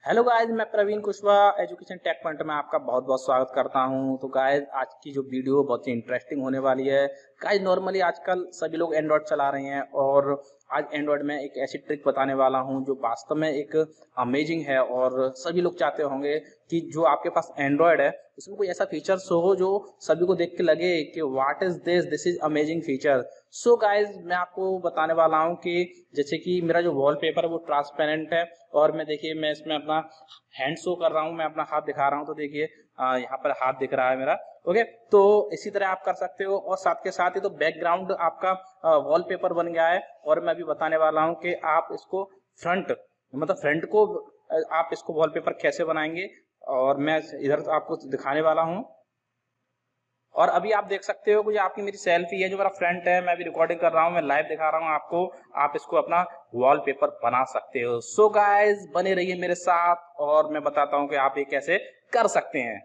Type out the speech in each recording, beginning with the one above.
Hello guys, मैं Praveen Kushwaha education tech point में आपका बहुत बहुत स्वागत करता हूं। तो गाइस, आज की जो वीडियो बहुत ही इंटरेस्टिंग होने वाली है। गाइस, नॉर्मली आजकल सभी लोग एंड्रॉयड चला रहे हैं और आज एंड्रॉयड में एक ऐसी ट्रिक बताने वाला हूं जो वास्तव में एक अमेजिंग है और सभी लोग चाहते होंगे कि जो आपके पास एंड्रॉयड है उसमें कोई ऐसा फीचर्स हो जो सभी को देख के लगे कि what is this is amazing feature. So guys, मैं आपको बताने वाला हूं कि जैसे कि मेरा जो वॉलपेपर है वो ट्रांसपेरेंट है और मैं देखिए मैं इसमें अपना हैंड शो कर रहा हूं, मैं अपना हाथ दिखा रहा हूं। तो देखिए यहाँ पर हाथ दिख रहा है मेरा। ओके, तो इसी तरह आप कर सकते हो और साथ के साथ ही तो बैकग्राउंड आपका वॉलपेपर बन गया है। और मैं अभी बताने वाला हूं कि आप इसको फ्रंट को आप इसको वॉलपेपर कैसे बनाएंगे और मैं इधर आपको दिखाने वाला हूं। और अभी आप देख सकते हो कि आपकी मेरी सेल्फी है जो मेरा फ्रंट है, मैं अभी रिकॉर्डिंग कर रहा हूं, मैं लाइव दिखा रहा हूं आपको। आप इसको अपना वॉलपेपर बना सकते हो। सो गाइस, बने रहिए मेरे साथ और मैं बताता हूं कि आप ये कैसे कर सकते हैं।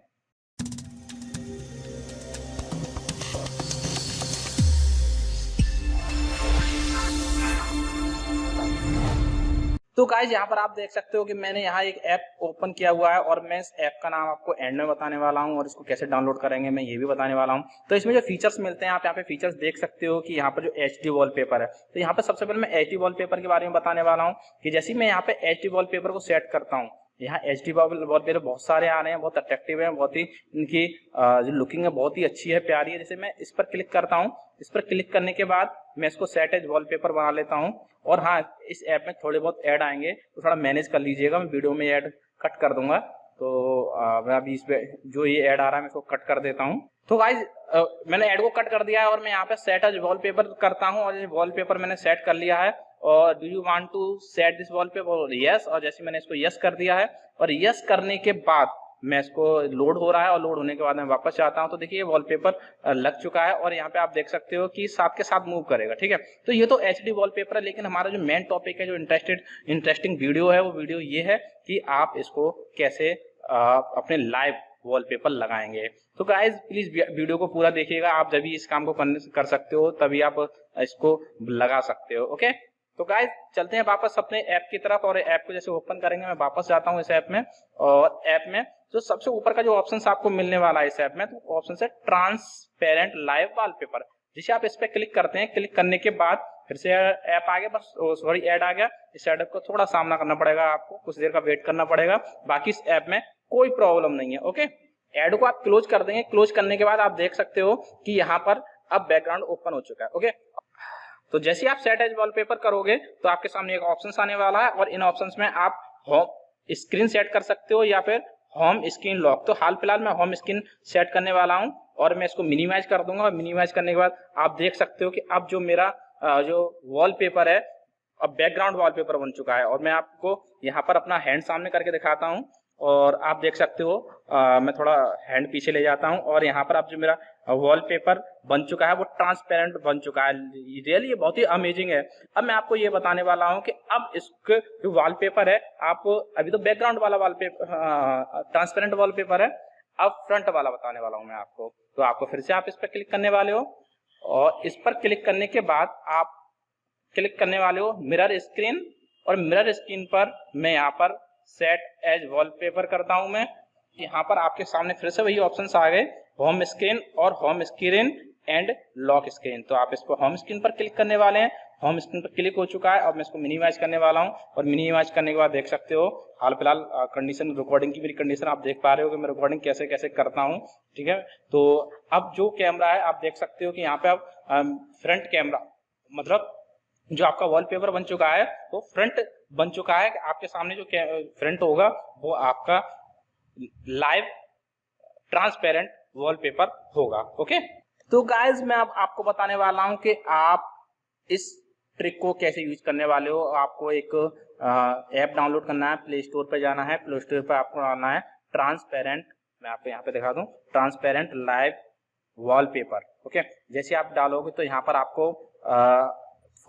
तो गाइज, यहाँ पर आप देख सकते हो कि मैंने यहाँ एक ऐप ओपन किया हुआ है और मैं इस ऐप का नाम आपको एंड में बताने वाला हूँ और इसको कैसे डाउनलोड करेंगे मैं ये भी बताने वाला हूँ। तो इसमें जो फीचर्स मिलते हैं आप यहाँ पे फीचर्स देख सकते हो कि यहाँ पर जो एचडी वॉलपेपर है। तो यहाँ पर सबसे पहले मैं एचडी वॉलपेपर के बारे में बताने वाला हूँ कि जैसे मैं यहाँ पे एचडी वॉलपेपर को सेट करता हूँ, यहाँ एचडी वॉलपेपर बहुत सारे आ रहे हैं, बहुत अट्रैक्टिव है, बहुत ही इनकी जो लुकिंग है बहुत ही अच्छी है, प्यारी है। जैसे मैं इस पर क्लिक करता हूँ, इस पर क्लिक करने के बाद मैं इसको सेट एज वॉलपेपर बना लेता हूँ। और हाँ, इस ऐप में थोड़े बहुत ऐड आएंगे तो थोड़ा मैनेज कर लीजिएगा, मैं वीडियो में ऐड कट कर दूंगा। तो मैं अभी इस पे जो ये ऐड आ रहा है मैं इसको कट कर देता हूँ। तो गाइज, मैंने ऐड को कट कर दिया है और मैं यहाँ पे सेट एज वॉलपेपर करता हूँ और ये वॉलपेपर मैंने सेट कर लिया है। और do you want to set this wallpaper? Yes. और जैसे मैंने इसको यस कर दिया है और यस करने के बाद मैं इसको लोड हो रहा है और लोड होने के बाद मैं वापस जाता हूं तो देखिए ये वॉलपेपर लग चुका है और यहाँ पे आप देख सकते हो कि साथ के साथ मूव करेगा। ठीक है, तो ये तो एचडी वॉलपेपर है, लेकिन हमारा जो मेन टॉपिक है, जो इंटरेस्टिंग वीडियो है, वो वीडियो ये है कि आप इसको कैसे अपने लाइव वॉलपेपर लगाएंगे। तो गाइज, प्लीज वीडियो को पूरा देखिएगा, आप जब भी इस काम को कर सकते हो तभी आप इसको लगा सकते हो। ओके, तो गाइज चलते हैं वापस अपने ऐप की तरफ और ऐप को जैसे ओपन करेंगे मैं वापस जाता हूं इस ऐप में। और ऐप में जो सबसे ऊपर का जो ऑप्शन आपको मिलने वाला है इस ऐप में, तो ऑप्शन है ट्रांसपेरेंट लाइव वॉलपेपर। जिसे आप इस पे क्लिक करते हैं, क्लिक करने के बाद फिर से ऐप आ गया, बस सॉरी ऐड आ गया। इस ऐप को थोड़ा सामना करना पड़ेगा, आपको कुछ देर का वेट करना पड़ेगा, बाकी इस ऐप में कोई प्रॉब्लम नहीं है। ओके, ऐड को आप क्लोज कर देंगे, क्लोज करने के बाद आप देख सकते हो कि यहाँ पर अब बैकग्राउंड ओपन हो चुका है। ओके, तो जैसे आप सेट एज वॉलपेपर करोगे तो आपके सामने एक ऑप्शन आने वाला है और इन ऑप्शंस में आप होम स्क्रीन सेट कर सकते हो या फिर होम स्क्रीन लॉक। तो हाल फिलहाल मैं होम स्क्रीन सेट करने वाला हूं और मैं इसको मिनिमाइज कर दूंगा और मिनिमाइज करने के बाद आप देख सकते हो कि अब जो मेरा जो वॉलपेपर है अब बैकग्राउंड वॉलपेपर बन चुका है। और मैं आपको यहाँ पर अपना हैंड सामने करके दिखाता हूँ और आप देख सकते हो मैं थोड़ा हैंड पीछे ले जाता हूं और यहाँ पर अब जो मेरा वॉलपेपर बन चुका है वो ट्रांसपेरेंट बन चुका है। रियली ये बहुत ही अमेजिंग है। अब मैं आपको ये बताने वाला हूं कि अब इसके जो वॉलपेपर है, आप अभी तो बैकग्राउंड वाला वॉलपेपर ट्रांसपेरेंट वॉलपेपर है, अब फ्रंट वाला बताने वाला हूं मैं आपको। तो आपको फिर से आप इस पर क्लिक करने वाले हो और इस पर क्लिक करने के बाद आप क्लिक करने वाले हो मिरर स्क्रीन और मिरर स्क्रीन पर मैं यहाँ पर सेट एज वॉलपेपर करता हूं। मैं यहाँ पर आपके सामने फिर से वही ऑप्शंस आ गए, होम स्क्रीन और home screen and lock screen. तो आप इसको होम स्क्रीन पर क्लिक करने वाले हैं, होम स्क्रीन पर क्लिक हो चुका है। अब मैं इसको मिनिमाइज करने वाला हूं और मिनिमाइज करने के बाद देख सकते हो हाल फिलहाल कंडीशन रिकॉर्डिंग की मेरी कंडीशन आप देख पा रहे हो कि मैं रिकॉर्डिंग कैसे कैसे करता हूं। ठीक है, तो अब जो कैमरा है आप देख सकते हो कि यहाँ पे अब फ्रंट कैमरा मतलब जो आपका वॉलपेपर बन चुका है वो फ्रंट बन चुका है। आपके सामने जो फ्रंट होगा वो आपका लाइव ट्रांसपेरेंट वॉलपेपर होगा। ओके, तो गाइज मैं अब आपको बताने वाला हूं कि आप इस ट्रिक को कैसे यूज करने वाले हो। आपको एक ऐप डाउनलोड करना है, प्ले स्टोर पे जाना है, प्ले स्टोर पे आपको आना है ट्रांसपेरेंट, मैं आपको यहाँ पे दिखा दूं, ट्रांसपेरेंट लाइव वॉलपेपर। ओके, जैसे आप डालोगे तो यहाँ पर आपको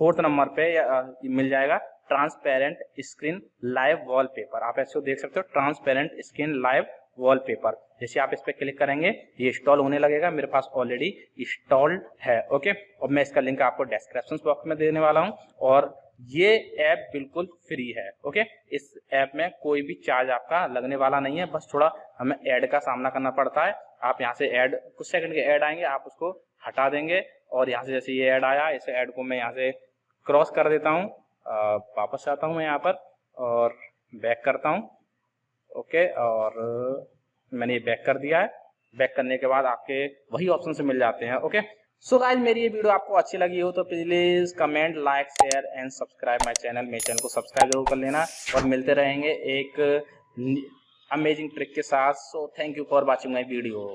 4th नंबर पे मिल जाएगा ट्रांसपेरेंट स्क्रीन लाइव वॉलपेपर। आप ऐसे देख सकते हो ट्रांसपेरेंट स्क्रीन लाइव वॉलपेपर। जैसे आप इस पे क्लिक करेंगे ये इंस्टॉल होने लगेगा, मेरे पास ऑलरेडी इंस्टॉल्ड है। ओके, और मैं इसका लिंक आपको डिस्क्रिप्शन बॉक्स में देने वाला हूं और ये ऐप बिल्कुल फ्री है। ओके, इस ऐप में कोई भी चार्ज आपका लगने वाला नहीं है, बस थोड़ा हमें ऐड का सामना करना पड़ता है। आप यहाँ से ऐड, कुछ सेकंड के ऐड आएंगे, आप उसको हटा देंगे और यहाँ से जैसे ये ऐड आया, इस ऐड को मैं यहाँ से क्रॉस कर देता हूँ। वापस आता हूँ मैं यहाँ पर और बैक करता हूँ। ओके, और मैंने ये बैक कर दिया है। बैक करने के बाद आपके वही ऑप्शन से मिल जाते हैं। ओके, सो गाइस, मेरी ये वीडियो आपको अच्छी लगी हो तो please comment, like, share and subscribe my channel. मेरे चैनल को सब्सक्राइब जरूर कर लेना और मिलते रहेंगे एक अमेजिंग ट्रिक के साथ। So thank you for watching my video.